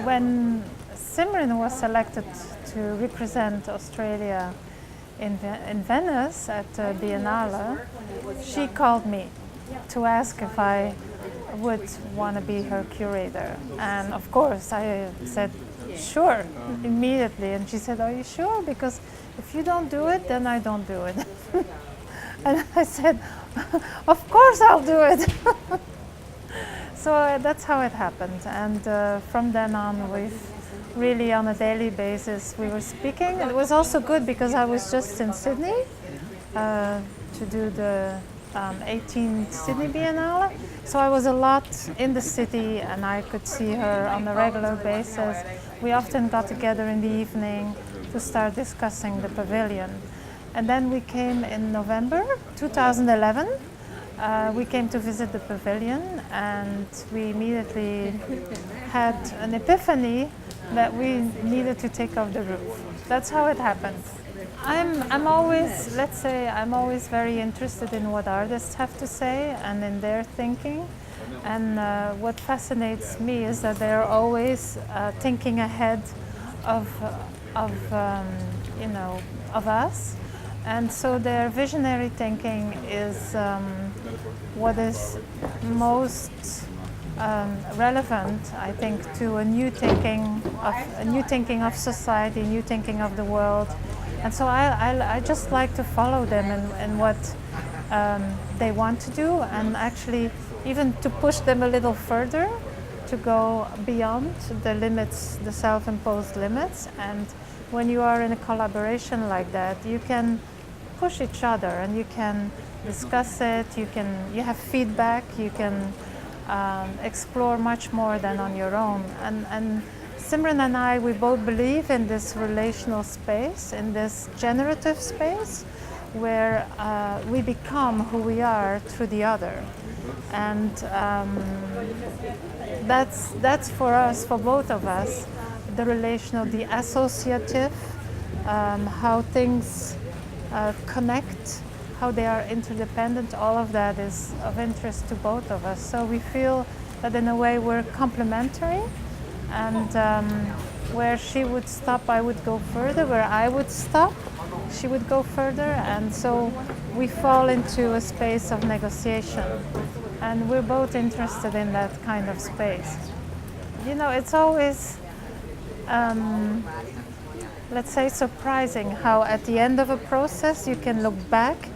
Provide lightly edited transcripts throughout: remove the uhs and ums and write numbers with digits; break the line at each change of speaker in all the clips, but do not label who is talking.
when Simryn was selected to represent Australia in Venice at the Biennale, she called me to ask if I would want to be her curator. And of course I said, sure, immediately. And she said, are you sure? Because if you don't do it, then I don't do it. And I said, of course I'll do it. So that's how it happened. And from then on, we've really on a daily basis, we were speaking. It was also good because I was just in Sydney to do the 18th Sydney Biennale. So I was a lot in the city and I could see her on a regular basis. We often got together in the evening to start discussing the pavilion. And then we came in November 2011. We came to visit the pavilion and we immediately had an epiphany that we needed to take off the roof. That's how it happened. I'm always, let's say, I'm always very interested in what artists have to say and in their thinking. And what fascinates me is that they're always thinking ahead of us. And so their visionary thinking is what is most relevant, I think, to a new thinking of society, new thinking of the world. And so I just like to follow them in what they want to do, and actually even to push them a little further, to go beyond the limits, the self-imposed limits. And when you are in a collaboration like that, you can push each other and you can discuss it, you have feedback, you can explore much more than on your own. And Simryn and I, we both believe in this relational space, in this generative space, where we become who we are through the other. And that's for us, for both of us, the relational, the associative, how things connect, how they are interdependent, all of that is of interest to both of us. So we feel that in a way we're complementary, and where she would stop, I would go further. Where I would stop, she would go further. And so we fall into a space of negotiation. And we're both interested in that kind of space. You know, it's always, let's say, surprising how at the end of a process you can look back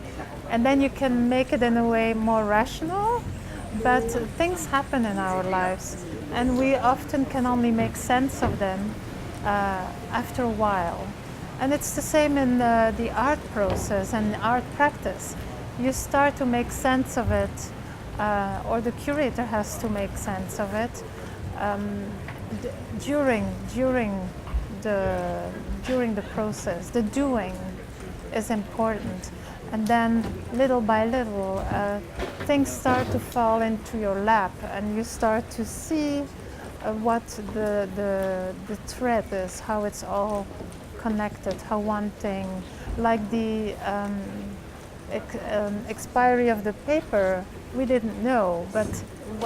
and then you can make it in a way more rational. But things happen in our lives and we often can only make sense of them after a while. And it's the same in the art process and art practice. You start to make sense of it, or the curator has to make sense of it during the process. The doing is important, and then little by little things start to fall into your lap and you start to see what the thread is, how it's all connected, how one thing, like the expiry of the paper, we didn't know, but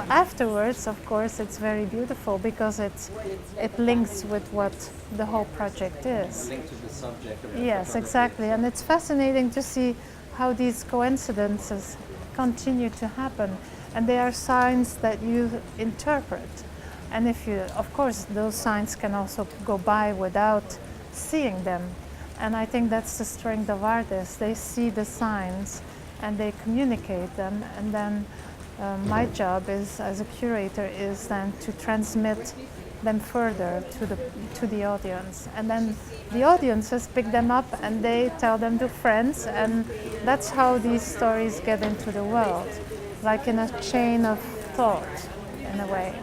afterwards, of course, it's very beautiful because it links with what the whole project is.
Linked to the subject.
Yes, exactly, and it's fascinating to see how these coincidences continue to happen, and they are signs that you interpret. And if you, of course, those signs can also go by without seeing them. And I think that's the strength of artists. They see the signs and they communicate them, and then my job is, as a curator, is then to transmit them further to the audience, and then the audiences pick them up and they tell them to friends, and that's how these stories get into the world, like in a chain of thought, in a way.